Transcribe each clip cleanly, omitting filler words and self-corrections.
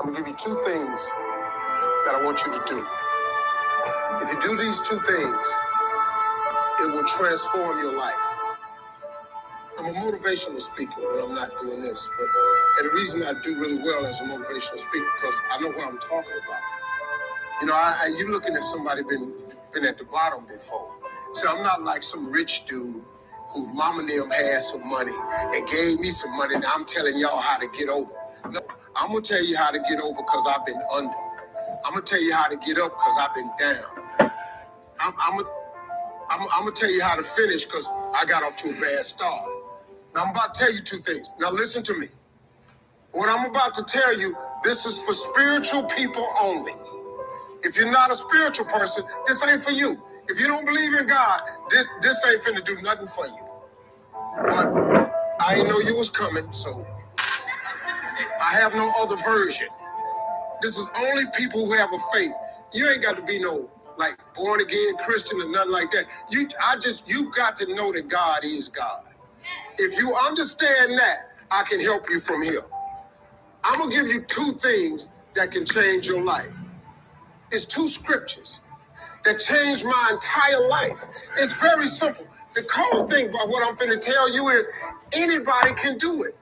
I'm gonna give you two things that I want you to do. If you do these two things, it will transform your life. I'm a motivational speaker when I'm not doing this, and the reason I do really well as a motivational speaker because I know what I'm talking about. You know, you looking at somebody been at the bottom before. So I'm not like some rich dude who mama and them had some money and gave me some money. Now I'm telling y'all how to get over. No, I'm gonna tell you how to get over because I've been under. I'm gonna tell you how to get up because I've been down. I'm gonna tell you how to finish because I got off to a bad start. Now I'm about to tell you two things. Now listen to me. What I'm about to tell you, this is for spiritual people only. If you're not a spiritual person, this ain't for you. If you don't believe in God, this ain't finna do nothing for you. But I ain't know you was coming, so I have no other version. This is only people who have a faith. You ain't got to be no like born again Christian or nothing like that. You got to know that God is God. If you understand that, I can help you from here. I'm gonna give you two things that can change your life. It's two scriptures that changed my entire life. It's very simple. The cool thing about what I'm finna tell you is anybody can do it.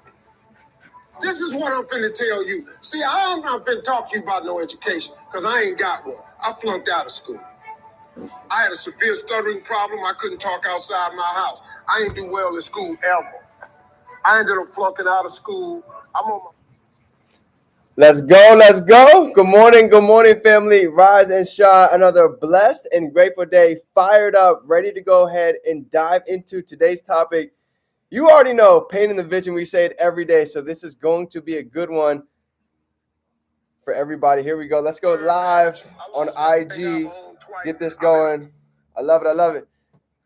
This is what I'm finna tell you. See, I'm not finna talk to you about no education because I ain't got one. I flunked out of school. I had a severe stuttering problem. I couldn't talk outside my house. I didn't do well in school ever. I ended up flunking out of school. I'm on my Let's go, let's go. Good morning, family. Rise and shine. Another blessed and grateful day. Fired up, ready to go ahead and dive into today's topic. You already know, painting the vision. We say it every day, so this is going to be a good one for everybody. Here we go. Let's go live on IG. Get this going. I love it. I love it.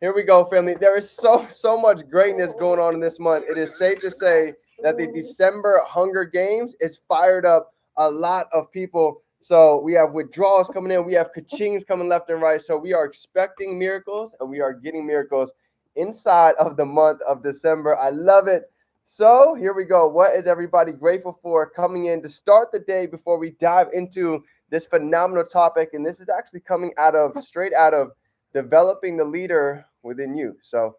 Here we go, family. There is so much greatness going on in this month. It is safe to say that the December Hunger Games is fired up a lot of people. So we have withdrawals coming in. We have ka-chings coming left and right. So we are expecting miracles, and we are getting miracles inside of the month of December. I love it. So here we go. What is everybody grateful for coming in to start the day before we dive into this phenomenal topic? And this is actually coming straight out of developing the leader within you. So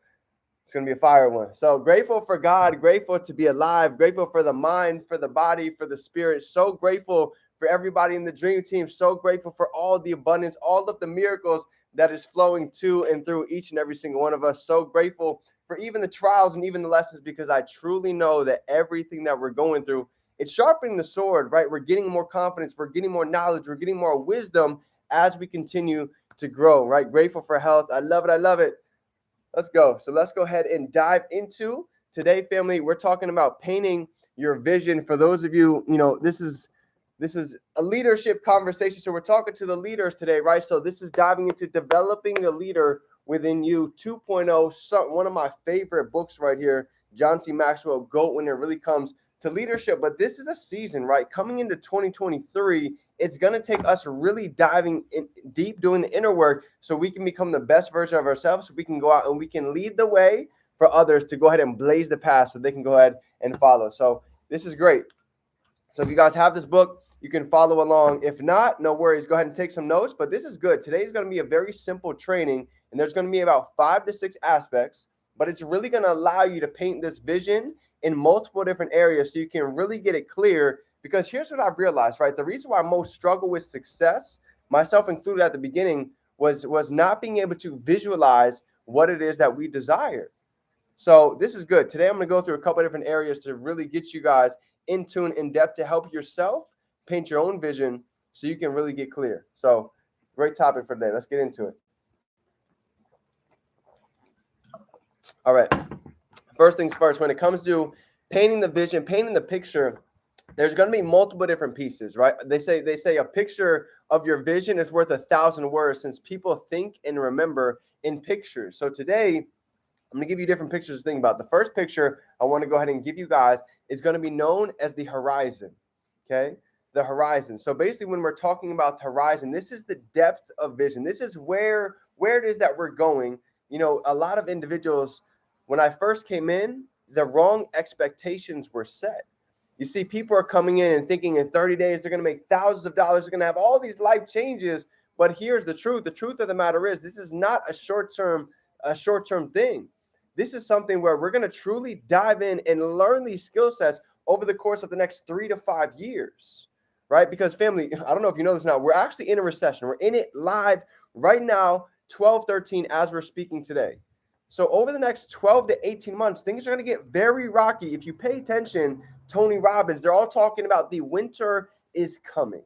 it's going to be a fire one. So grateful for God, grateful to be alive, grateful for the mind, for the body, for the spirit. So grateful for everybody in the dream team. So grateful for all the abundance, all of the miracles that is flowing to and through each and every single one of us. So grateful for even the trials and even the lessons, because I truly know that everything that we're going through, it's sharpening the sword, right? We're getting more confidence, we're getting more knowledge, we're getting more wisdom as we continue to grow, right? Grateful for health. I love it. I love it. Let's go. So let's go ahead and dive into today, family. We're talking about painting your vision. For those of you, this is a leadership conversation. So we're talking to the leaders today, right? So this is diving into developing the leader within you 2.0. So one of my favorite books right here, John C. Maxwell, GOAT, when it really comes to leadership. But this is a season, right? Coming into 2023, it's going to take us really diving in deep, doing the inner work so we can become the best version of ourselves, so we can go out and we can lead the way for others to go ahead and blaze the path so they can go ahead and follow. So this is great. So if you guys have this book, you can follow along. If not, no worries. Go ahead and take some notes. But this is good. Today is going to be a very simple training, and there's going to be about 5 to 6 aspects, but it's really going to allow you to paint this vision in multiple different areas so you can really get it clear. Because here's what I've realized, right? The reason why most struggle with success, myself included at the beginning, was not being able to visualize what it is that we desire. So this is good. Today I'm going to go through a couple of different areas to really get you guys in tune, in depth, to help yourself paint your own vision so you can really get clear. So great topic for today. Let's get into it. All right. First things first, when it comes to painting the vision, painting the picture, there's going to be multiple different pieces, right? They say a picture of your vision is worth 1,000 words, since people think and remember in pictures. So today, I'm going to give you different pictures to think about. The first picture I want to go ahead and give you guys is going to be known as the horizon, okay? The horizon. So basically, when we're talking about the horizon, this is the depth of vision. This is where it is that we're going. A lot of individuals, when I first came in, the wrong expectations were set. You see, people are coming in and thinking in 30 days they're going to make thousands of dollars, they're going to have all these life changes. But here's the truth. The truth of the matter is this is not a short-term thing. This is something where we're going to truly dive in and learn these skill sets over the course of the next 3 to 5 years, right? Because family, I don't know if you know this now, we're actually in a recession. We're in it live right now, 12/13 as we're speaking today. So over the next 12 to 18 months, things are going to get very rocky. If you pay attention, Tony Robbins, they're all talking about the winter is coming.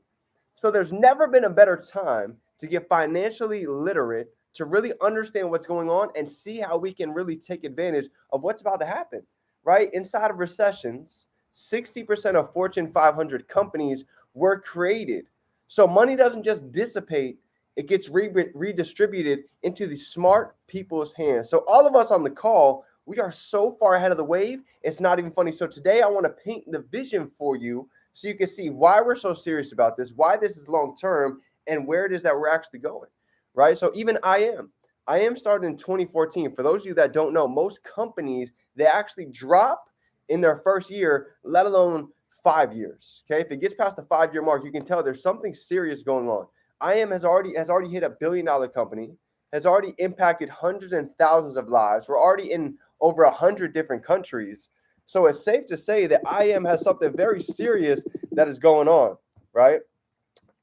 So there's never been a better time to get financially literate, to really understand what's going on and see how we can really take advantage of what's about to happen, right? Inside of recessions, 60% of Fortune 500 companies were created. So money doesn't just dissipate, it gets redistributed into the smart people's hands. So all of us on the call, we are so far ahead of the wave, it's not even funny. So today I want to paint the vision for you so you can see why we're so serious about this, why this is long term, and where it is that we're actually going, right? So even I am started in 2014. For those of you that don't know, most companies, they actually drop in their first year, let alone 5 years. Okay, if it gets past the 5-year mark, you can tell there's something serious going on. IM has already hit $1 billion company, has already impacted hundreds and thousands of lives. We're already in over 100 different countries. So it's safe to say that IM has something very serious that is going on, right?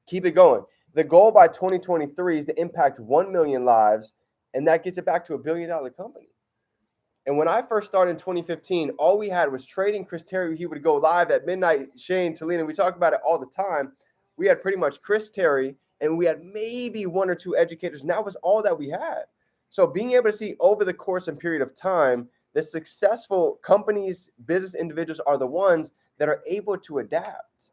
Keep it going. The goal by 2023 is to impact 1 million lives, and that gets it back to $1 billion company. And when I first started in 2015, all we had was trading. Chris Terry, he would go live at midnight. Shane, Talina, we talk about it all the time. We had pretty much Chris Terry, and we had maybe 1 or 2 educators, and that was all that we had. So being able to see over the course and period of time, the successful companies, business individuals are the ones that are able to adapt,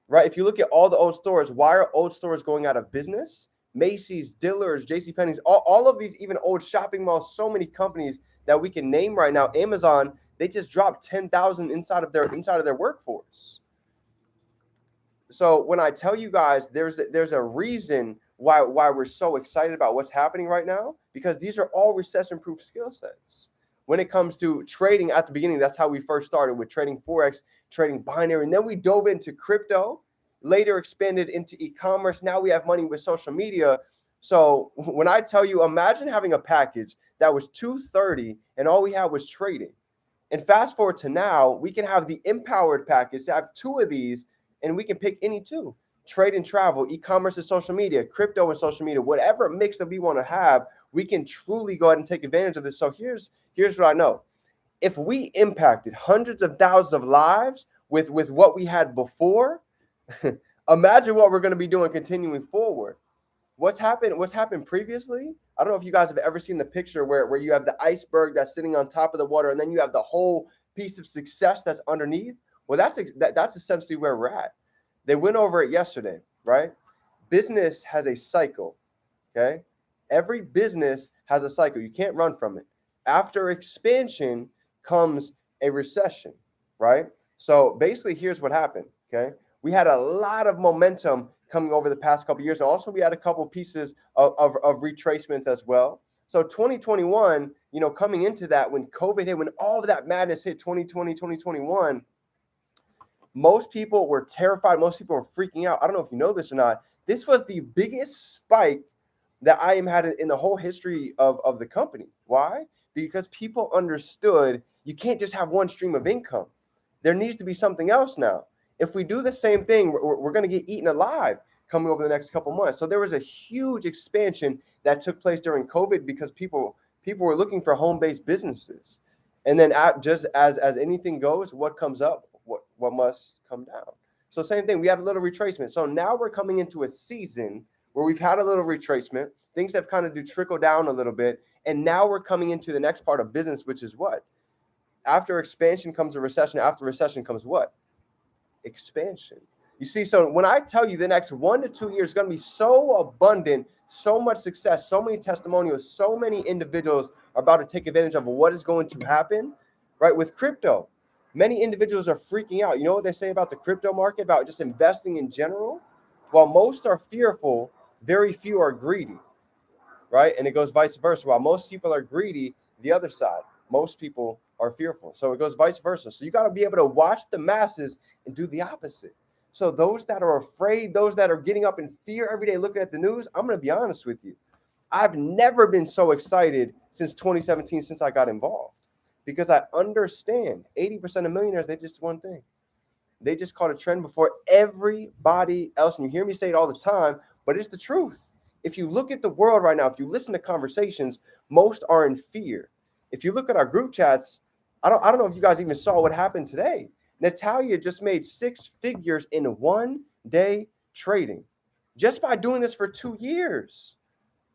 right? If you look at all the old stores, why are old stores going out of business? Macy's, Dillard's, JCPenney's, all of these, even old shopping malls, so many companies that we can name right now. Amazon, they just dropped 10,000 inside of their workforce. So when I tell you guys there's a reason why we're so excited about what's happening right now, because these are all recession-proof skill sets. When it comes to trading at the beginning, that's how we first started with trading Forex, trading binary, and then we dove into crypto, later expanded into e-commerce. Now we have money with social media. So when I tell you, imagine having a package that was $230 and all we had was trading. And fast forward to now, we can have the empowered package to have 2 of these, and we can pick any 2. Trade and travel, e-commerce and social media, crypto and social media, whatever mix that we want to have, we can truly go ahead and take advantage of this. So here's what I know. If we impacted hundreds of thousands of lives with what we had before, imagine what we're going to be doing continuing forward. What's happened previously? I don't know if you guys have ever seen the picture where you have the iceberg that's sitting on top of the water, and then you have the whole piece of success that's underneath. Well, that's essentially where we're at. They went over it yesterday, right? Business has a cycle, okay? Every business has a cycle. You can't run from it. After expansion comes a recession, right? So basically, here's what happened, okay? We had a lot of momentum coming over the past couple of years. Also, we had a couple pieces of retracements as well. So 2021, coming into that, when COVID hit, when all of that madness hit 2020, 2021, most people were terrified. Most people were freaking out. I don't know if you know this or not. This was the biggest spike that IM had in the whole history of the company. Why? Because people understood you can't just have one stream of income. There needs to be something else now. If we do the same thing, we're going to get eaten alive coming over the next couple months. So there was a huge expansion that took place during COVID because people were looking for home-based businesses. And then just as anything goes, what comes up, what must come down. So same thing, we had a little retracement. So now we're coming into a season where we've had a little retracement. Things have kind of trickle down a little bit. And now we're coming into the next part of business, which is what? After expansion comes a recession. After recession comes what? Expansion. You see, so when I tell you the next 1 to 2 years is going to be so abundant, so much success, so many testimonials, so many individuals are about to take advantage of what is going to happen, right? With crypto, many individuals are freaking out. You know what they say about the crypto market, about just investing in general? While most are fearful, very few are greedy, right? And it goes vice versa. While most people are greedy, the other side. Most people are fearful. So it goes vice versa. So you got to be able to watch the masses and do the opposite. So those that are afraid, those that are getting up in fear every day looking at the news, I'm going to be honest with you. I've never been so excited since 2017, since I got involved, because I understand 80% of millionaires, they just one thing. They just caught a trend before everybody else. And you hear me say it all the time, but it's the truth. If you look at the world right now, if you listen to conversations, most are in fear. If you look at our group chats, I don't know if you guys even saw what happened today. Natalia just made 6 figures in 1 day trading just by doing this for 2 years.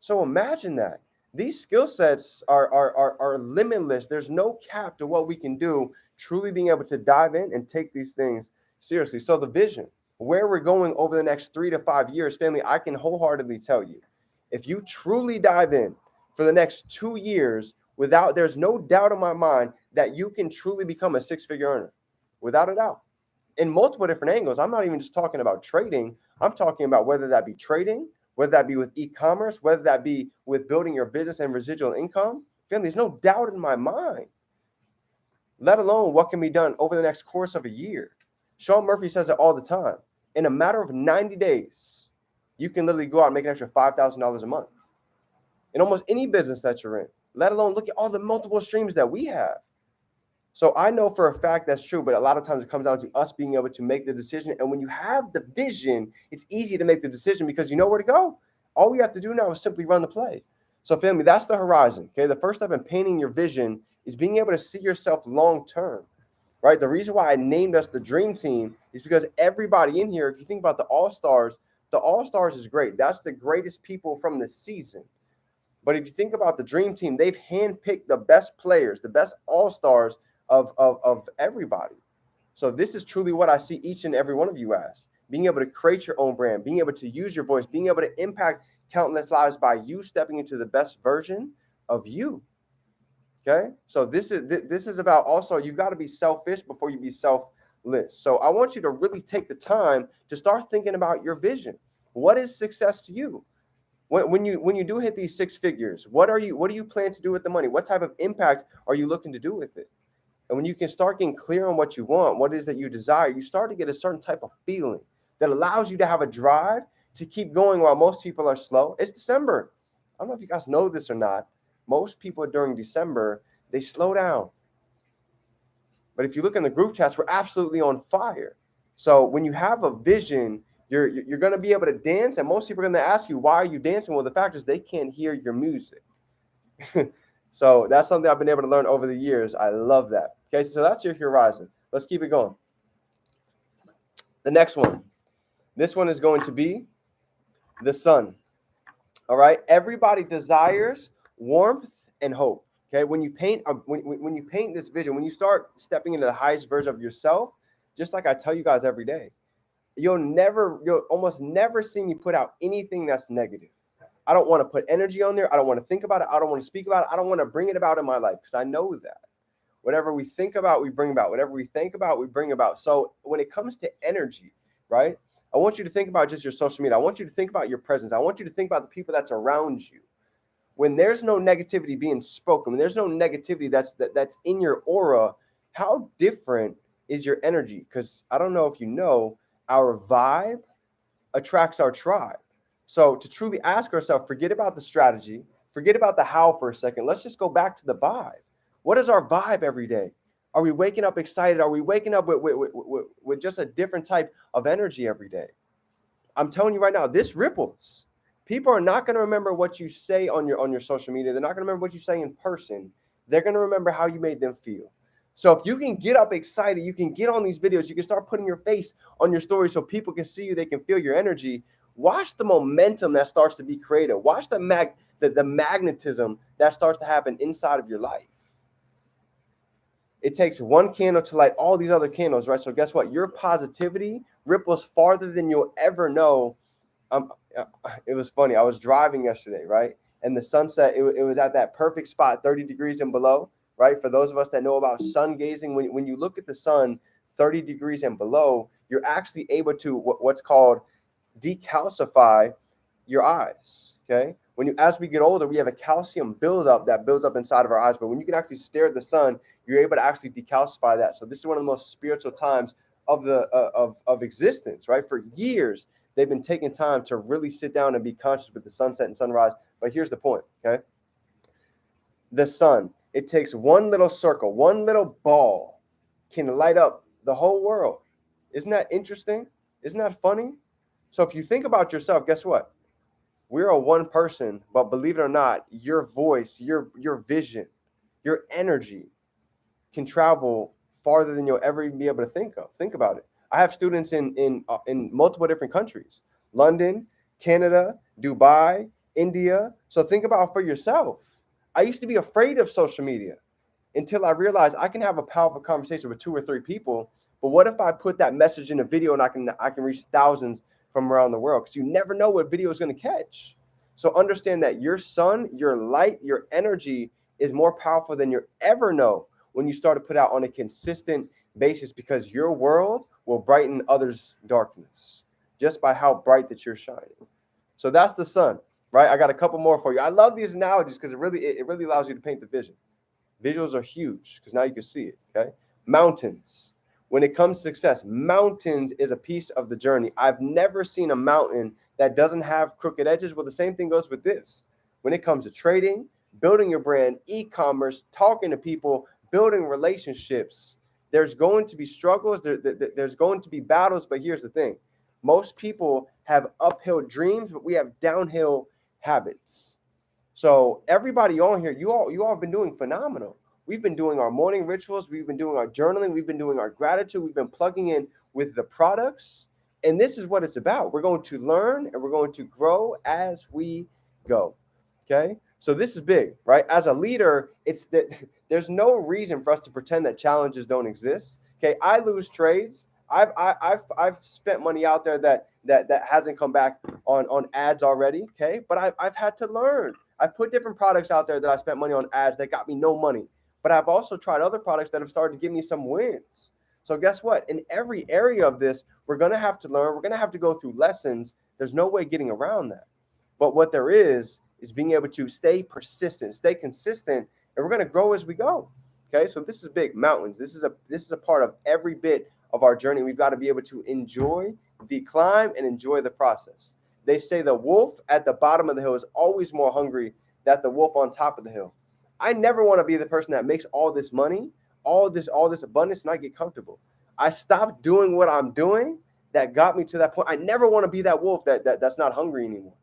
So imagine that. These skill sets are limitless. There's no cap to what we can do, truly being able to dive in and take these things seriously. So the vision, where we're going over the next 3 to 5 years, family, I can wholeheartedly tell you, if you truly dive in for the next 2 years, there's no doubt in my mind that you can truly become a 6-figure earner, without a doubt, in multiple different angles. I'm not even just talking about trading. I'm talking about whether that be trading, whether that be with e-commerce, whether that be with building your business and residual income. Family, there's no doubt in my mind, let alone what can be done over the next course of a year. Sean Murphy says it all the time. In a matter of 90 days, you can literally go out and make an extra $5,000 a month in almost any business that you're in, let alone look at all the multiple streams that we have. So I know for a fact that's true, but a lot of times it comes down to us being able to make the decision. And when you have the vision, it's easy to make the decision because you know where to go. All we have to do now is simply run the play. So family, that's the horizon. Okay. The first step in painting your vision is being able to see yourself long-term, right? The reason why I named us the Dream Team is because everybody in here, if you think about the All-Stars is great. That's the greatest people from the season. But if you think about the Dream Team, they've handpicked the best players, the best All-Stars of everybody. So this is truly what I see each and every one of you as: being able to create your own brand, being able to use your voice, being able to impact countless lives by you stepping into the best version of you. Okay, so this is about, also, you've got to be selfish before you be selfless. So I want you to really take the time to start thinking about your vision. What is success to you? When you do hit these 6 figures, what do you plan to do with the money? What type of impact are you looking to do with it? And when you can start getting clear on what you want, what it is that you desire, you start to get a certain type of feeling that allows you to have a drive to keep going while most people are slow. It's December. I don't know if you guys know this or not. Most people during December, they slow down. But if you look in the group chats, we're absolutely on fire. So when you have a vision, you're going to be able to dance, and most people are going to ask you, why are you dancing? Well, the fact is they can't hear your music. So that's something I've been able to learn over the years. I love that. Okay, so that's your horizon. Let's keep it going. The next one. This one is going to be the sun. All right. Everybody desires warmth and hope. Okay. When you paint when you paint this vision, when you start stepping into the highest version of yourself, just like I tell you guys every day, you'll almost never see me put out anything that's negative. I don't want to put energy on there. I don't want to think about it. I don't want to speak about it. I don't want to bring it about in my life, because I know that whatever we think about, we bring about. Whatever we think about, we bring about. So when it comes to energy, right, I want you to think about just your social media. I want you to think about your presence. I want you to think about the people that's around you. When there's no negativity being spoken, when there's no negativity that's in your aura, how different is your energy? Because I don't know if you know, our vibe attracts our tribe. So to truly ask ourselves, forget about the strategy, forget about the how for a second. Let's just go back to the vibe. What is our vibe every day? Are we waking up excited? Are we waking up with just a different type of energy every day? I'm telling you right now, this ripples. People are not going to remember what you say on your social media. They're not going to remember what you say in person. They're going to remember how you made them feel. So if you can get up excited, you can get on these videos, you can start putting your face on your story so people can see you, they can feel your energy. Watch the momentum that starts to be created. Watch the magnetism that starts to happen inside of your life. It takes one candle to light all these other candles, right? So guess what? Your positivity ripples farther than you'll ever know. It was funny. I was driving yesterday, right? And the sunset, it was at that perfect spot, 30 degrees and below, right? For those of us that know about sun gazing, when you look at the sun 30 degrees and below, you're actually able to what's called decalcify your eyes, okay? As we get older, we have a calcium buildup that builds up inside of our eyes. But when you can actually stare at the sun, you're able to actually decalcify that. So this is one of the most spiritual times of the of existence, right? For years, they've been taking time to really sit down and be conscious with the sunset and sunrise. But here's the point, okay? The sun, it takes one little circle, one little ball can light up the whole world. Isn't that interesting? Isn't that funny? So if you think about yourself, guess what? We're a one person, but believe it or not, your voice, your vision, your energy can travel farther than you'll ever even be able to think of. Think about it. I have students in multiple different countries: London, Canada, Dubai, India. So think about for yourself. I used to be afraid of social media until I realized I can have a powerful conversation with 2 or 3 people. But what if I put that message in a video and I can reach thousands from around the world? Because you never know what video is going to catch. So understand that your sun, your light, your energy is more powerful than you ever know when you start to put out on a consistent basis, because your world will brighten others' darkness just by how bright that you're shining. So that's the sun, right? I got a couple more for you. I love these analogies because it really allows you to paint the vision. Visuals are huge because now you can see it, okay? Mountains. When it comes to success, mountains is a piece of the journey. I've never seen a mountain that doesn't have crooked edges. Well, the same thing goes with this. When it comes to trading, building your brand, e-commerce, talking to people, building relationships, there's going to be struggles. There's going to be battles. But here's the thing. Most people have uphill dreams, but we have downhill habits. So everybody on here, you all have been doing phenomenal. We've been doing our morning rituals. We've been doing our journaling. We've been doing our gratitude. We've been plugging in with the products. And this is what it's about. We're going to learn and we're going to grow as we go. Okay. So this is big, right? As a leader, it's that there's no reason for us to pretend that challenges don't exist. Okay. I lose trades. I've spent money out there that hasn't come back on ads already. Okay. But I've had to learn. I've put different products out there that I spent money on ads that got me no money. But I've also tried other products that have started to give me some wins. So guess what? In every area of this, we're going to have to learn. We're going to have to go through lessons. There's no way getting around that. But what there is being able to stay persistent, stay consistent, and we're going to grow as we go. Okay, so this is big. Mountains. This is a part of every bit of our journey. We've got to be able to enjoy the climb and enjoy the process. They say the wolf at the bottom of the hill is always more hungry than the wolf on top of the hill. I never want to be the person that makes all this money, all this abundance, and I get comfortable. I stopped doing what I'm doing that got me to that point. I never want to be that wolf that's not hungry anymore.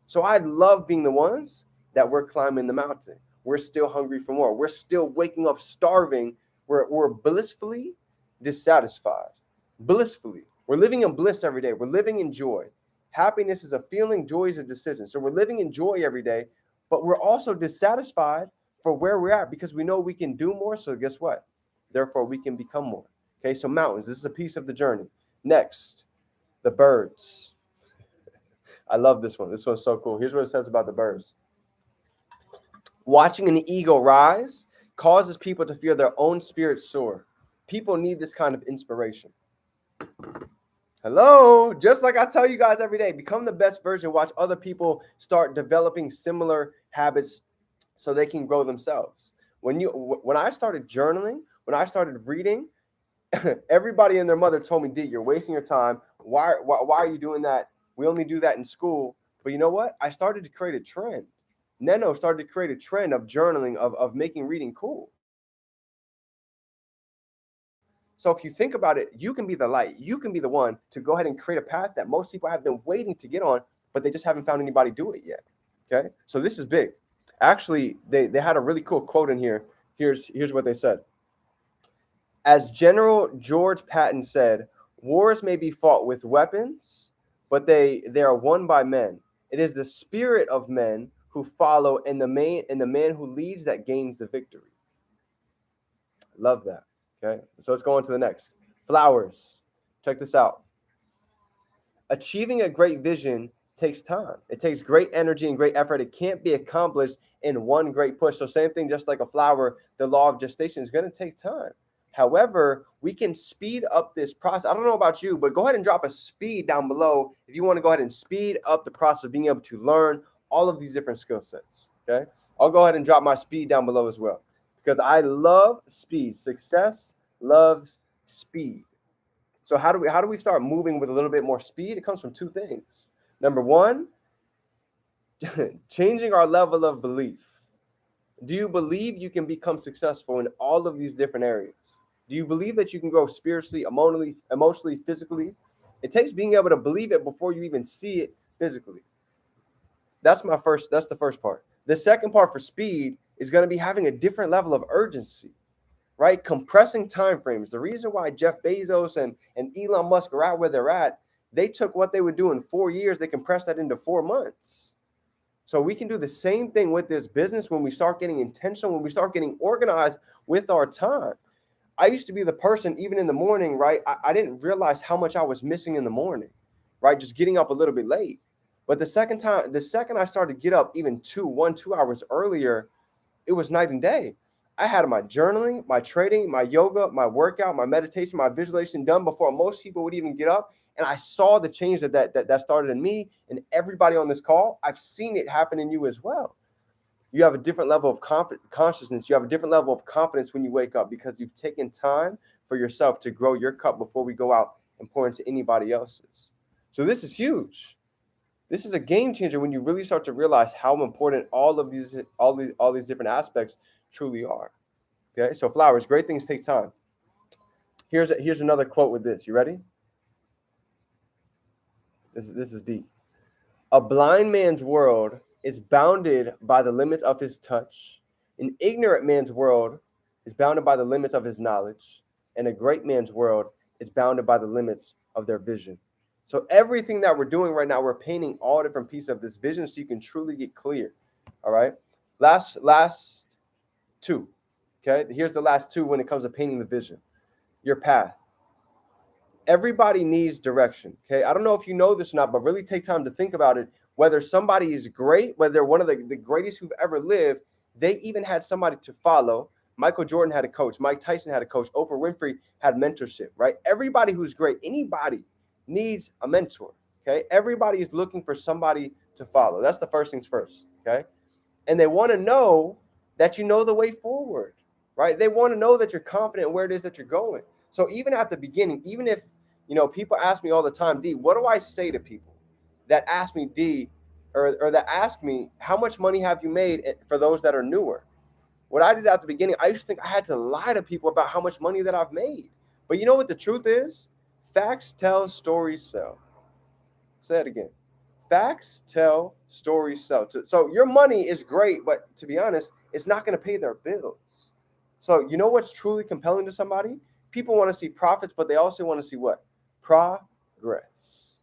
So I love being the ones that we're climbing the mountain. We're still hungry for more. We're still waking up starving. We're blissfully dissatisfied. Blissfully. We're living in bliss every day. We're living in joy. Happiness is a feeling. Joy is a decision. So we're living in joy every day, but we're also dissatisfied for where we're at because we know we can do more. So guess what? Therefore, we can become more. Okay, so mountains. This is a piece of the journey. Next, the birds. I love this one. This one's so cool. Here's what it says about the birds. Watching an eagle rise causes people to feel their own spirit soar. People need this kind of inspiration. Hello, just like I tell you guys every day, become the best version. Watch other people start developing similar habits so they can grow themselves. When I started journaling, when I started reading, everybody and their mother told me, D, you're wasting your time. Why are you doing that? We only do that in school. But you know what? I started to create a trend. Neno started to create a trend of journaling, of making reading cool. So if you think about it, you can be the light. You can be the one to go ahead and create a path that most people have been waiting to get on, but they just haven't found anybody do it yet. Okay, so this is big. Actually, they had a really cool quote in here. Here's what they said. As General George Patton said, wars may be fought with weapons, but they are won by men. It is the spirit of men who follow and the man who leads that gains the victory. Love that. Okay, so let's go on to the next. Flowers. Check this out. Achieving a great vision takes time. It takes great energy and great effort. It can't be accomplished in one great push. So same thing, just like a flower, the law of gestation is going to take time. However, we can speed up this process. I don't know about you, but go ahead and drop a speed down below if you want to go ahead and speed up the process of being able to learn all of these different skill sets. Okay. I'll go ahead and drop my speed down below as well because I love speed. Success loves speed. So how do we start moving with a little bit more speed? It comes from two things. Number one, changing our level of belief. Do you believe you can become successful in all of these different areas? Do you believe that you can grow spiritually, emotionally, physically? It takes being able to believe it before you even see it physically. That's the first part. The second part for speed is going to be having a different level of urgency, right? Compressing time frames. The reason why Jeff Bezos and Elon Musk are at where they're at, they took what they would do in 4 years, they compressed that into 4 months. So we can do the same thing with this business when we start getting intentional, when we start getting organized with our time. I used to be the person, even in the morning, right? I didn't realize how much I was missing in the morning, right? Just getting up a little bit late. But the second I started to get up even 2 hours earlier, it was night and day. I had my journaling, my trading, my yoga, my workout, my meditation, my visualization done before most people would even get up. And I saw the change that started in me and everybody on this call. I've seen it happen in you as well. You have a different level of consciousness. You have a different level of confidence when you wake up because you've taken time for yourself to grow your cup before we go out and pour into anybody else's. So this is huge. This is a game changer when you really start to realize how important all these different aspects truly are. Okay, so flowers, great things take time. Here's another quote with this. You ready? This is deep. A blind man's world is bounded by the limits of his touch. An ignorant man's world is bounded by the limits of his knowledge. And a great man's world is bounded by the limits of their vision. So everything that we're doing right now, we're painting all different pieces of this vision so you can truly get clear. All right. Last two. Okay. Here's the last two when it comes to painting the vision. Your path. Everybody needs direction. Okay. I don't know if you know this or not, but really take time to think about it. Whether somebody is great, whether they're one of the greatest who've ever lived, they even had somebody to follow. Michael Jordan had a coach. Mike Tyson had a coach. Oprah Winfrey had mentorship, right? Everybody who's great, anybody needs a mentor, okay? Everybody is looking for somebody to follow. That's the first things first, okay? And they want to know that you know the way forward, right? They want to know that you're confident where it is that you're going. So even at the beginning, even if, people ask me all the time, D, what do I say to people that ask me, D, or that ask me, how much money have you made for those that are newer? What I did at the beginning, I used to think I had to lie to people about how much money that I've made. But you know what the truth is? Facts tell, stories sell. Say it again. Facts tell, stories sell. So your money is great, but to be honest, it's not going to pay their bills. So you know what's truly compelling to somebody? People want to see profits, but they also want to see what? Progress.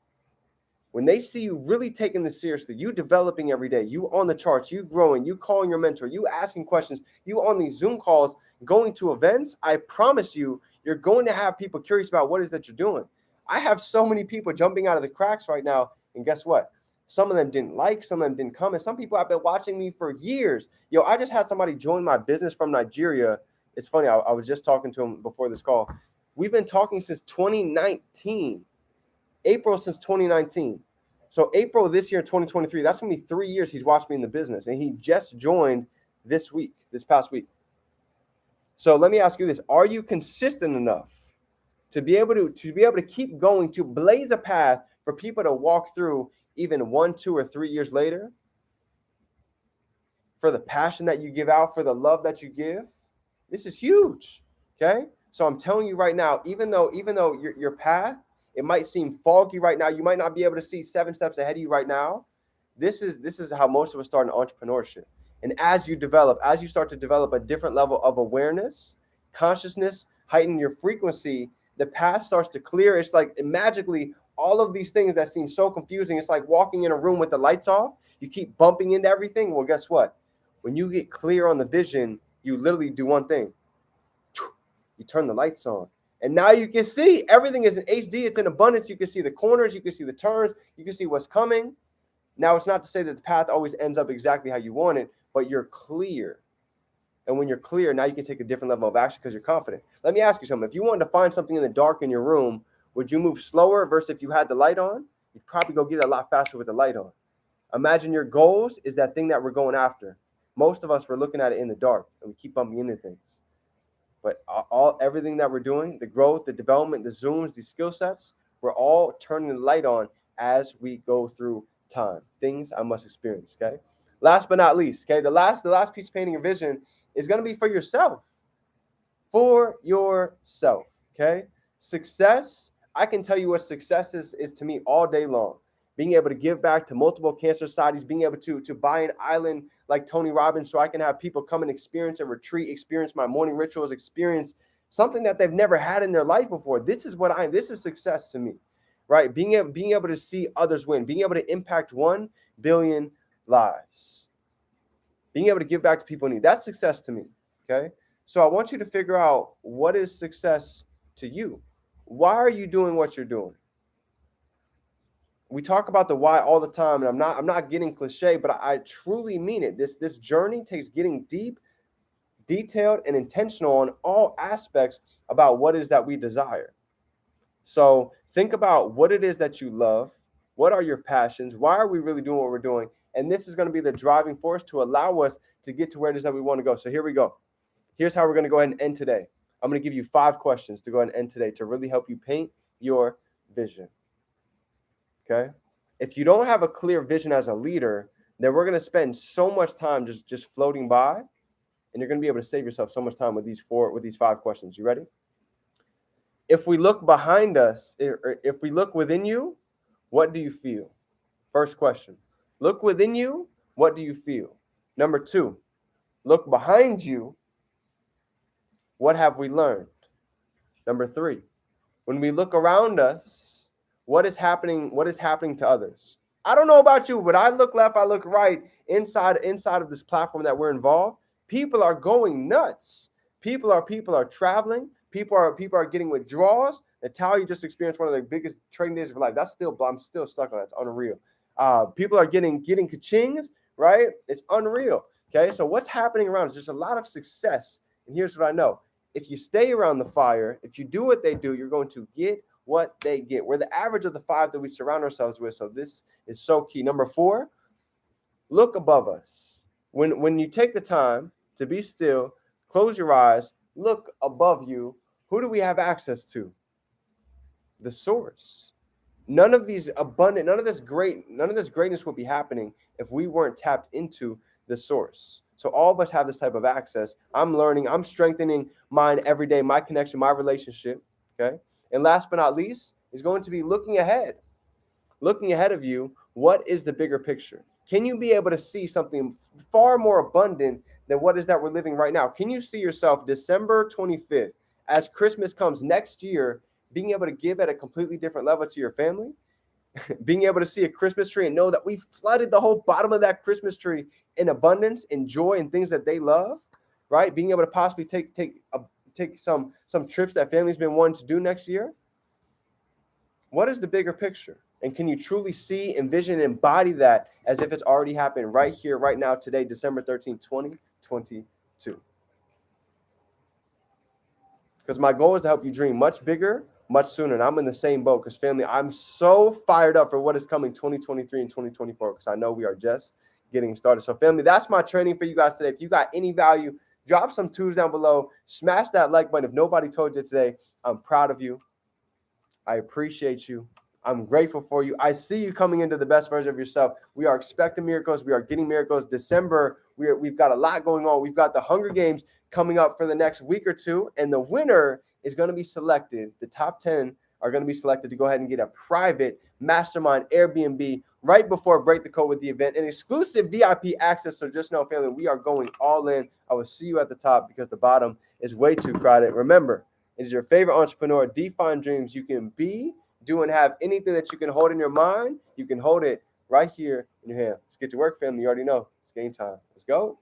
When they see you really taking this seriously, you developing every day, you on the charts, you growing, you calling your mentor, you asking questions, you on these Zoom calls, going to events, I promise you, you're going to have people curious about what it is that you're doing. I have so many people jumping out of the cracks right now, and guess what? Some of them didn't like, some of them didn't come, and some people have been watching me for years. I just had somebody join my business from Nigeria. It's funny, I was just talking to him before this call. We've been talking since 2019. April since 2019. So April this year, 2023, that's going to be 3 years he's watched me in the business. And he just joined this past week. So let me ask you this. Are you consistent enough to be able to keep going, to blaze a path for people to walk through even 1, 2, or 3 years later? For the passion that you give out, for the love that you give? This is huge. Okay? So I'm telling you right now, even though your path, it might seem foggy right now. You might not be able to see 7 steps ahead of you right now. This is how most of us start in entrepreneurship. And as you start to develop a different level of awareness, consciousness, heighten your frequency, the path starts to clear. It's like magically all of these things that seem so confusing. It's like walking in a room with the lights off. You keep bumping into everything. Well, guess what? When you get clear on the vision, you literally do one thing. You turn the lights on. And now you can see everything is in HD. It's in abundance. You can see the corners. You can see the turns. You can see what's coming. Now, it's not to say that the path always ends up exactly how you want it, but you're clear. And when you're clear, now you can take a different level of action because you're confident. Let me ask you something. If you wanted to find something in the dark in your room, would you move slower versus if you had the light on? You'd probably go get it a lot faster with the light on. Imagine your goals is that thing that we're going after. Most of us, we're looking at it in the dark and we keep bumping into things. But everything that we're doing, the growth, the development, the zooms, these skill sets, we're all turning the light on as we go through time. Things I must experience. Okay. Last but not least, okay, the last piece of painting a vision is going to be for yourself. For yourself. Okay. Success. I can tell you what success is to me all day long. Being able to give back to multiple cancer societies, being able to buy an island like Tony Robbins so I can have people come and experience a retreat, experience my morning rituals, experience something that they've never had in their life before. This is success to me, right? Being able to see others win, being able to impact 1 billion lives, being able to give back to people in need. That's success to me, okay? So I want you to figure out, what is success to you? Why are you doing what you're doing? We talk about the why all the time, and I'm not getting cliche, but I truly mean it. This journey takes getting deep, detailed, and intentional on all aspects about what it is that we desire. So think about what it is that you love. What are your passions? Why are we really doing what we're doing? And this is going to be the driving force to allow us to get to where it is that we want to go. So here we go. Here's how we're going to go ahead and end today. I'm going to give you 5 questions to go ahead and end today to really help you paint your vision. Okay. If you don't have a clear vision as a leader, then we're going to spend so much time just floating by, and you're going to be able to save yourself so much time with these 5 questions. You ready? If we look behind us, if we look within you, what do you feel? First question. Look within you, what do you feel? Number 2, look behind you, what have we learned? Number 3, when we look around us, what is happening to others? I don't know about you, but I look left, I look right, inside of this platform that we're involved. People are going nuts. People are traveling. People are getting withdrawals. Natalia just experienced one of the biggest trading days of her life. I'm still stuck on that. It's unreal. People are getting ka-chings, right? It's unreal. Okay, so what's happening around us? There's a lot of success. And here's what I know. If you stay around the fire, if you do what they do, you're going to get what they get. We're the average of the 5 that we surround ourselves with. So this is so key. Number 4, look above us. When you take the time to be still, close your eyes, look above you, who do we have access to? The source. None of this greatness would be happening if we weren't tapped into the source. So all of us have this type of access. I'm learning, I'm strengthening mine every day, my connection, my relationship. Okay. And last but not least is going to be looking ahead. Looking ahead of you, what is the bigger picture? Can you be able to see something far more abundant than what is that we're living right now? Can you see yourself December 25th, as Christmas comes next year, being able to give at a completely different level to your family? Being able to see a Christmas tree and know that we flooded the whole bottom of that Christmas tree in abundance, in joy, and things that they love, right? Being able to possibly take some trips that family's been wanting to do next year. What is the bigger picture? And can you truly see, envision, and embody that as if it's already happened right here, right now, today, December 13th, 2022? Because my goal is to help you dream much bigger, much sooner. And I'm in the same boat, because family, I'm so fired up for what is coming 2023 and 2024, because I know we are just getting started. So family, that's my training for you guys today. If you got any value, drop some 2s down below. Smash that like button. If nobody told you today, I'm proud of you. I appreciate you. I'm grateful for you. I see you coming into the best version of yourself. We are expecting miracles. We are getting miracles. December, we've got a lot going on. We've got the Hunger Games coming up for the next week or 2, and the winner is going to be selected. The top 10 are going to be selected to go ahead and get a private mastermind Airbnb right before Break the Code with the event, and exclusive VIP access. So just know, family, we are going all in. I will see you at the top, because the bottom is way too crowded. Remember, it is your favorite entrepreneur, Define Dreams. You can be, do, and have anything that you can hold in your mind. You can hold it right here in your hand. Let's get to work, family. You already know it's game time. Let's go.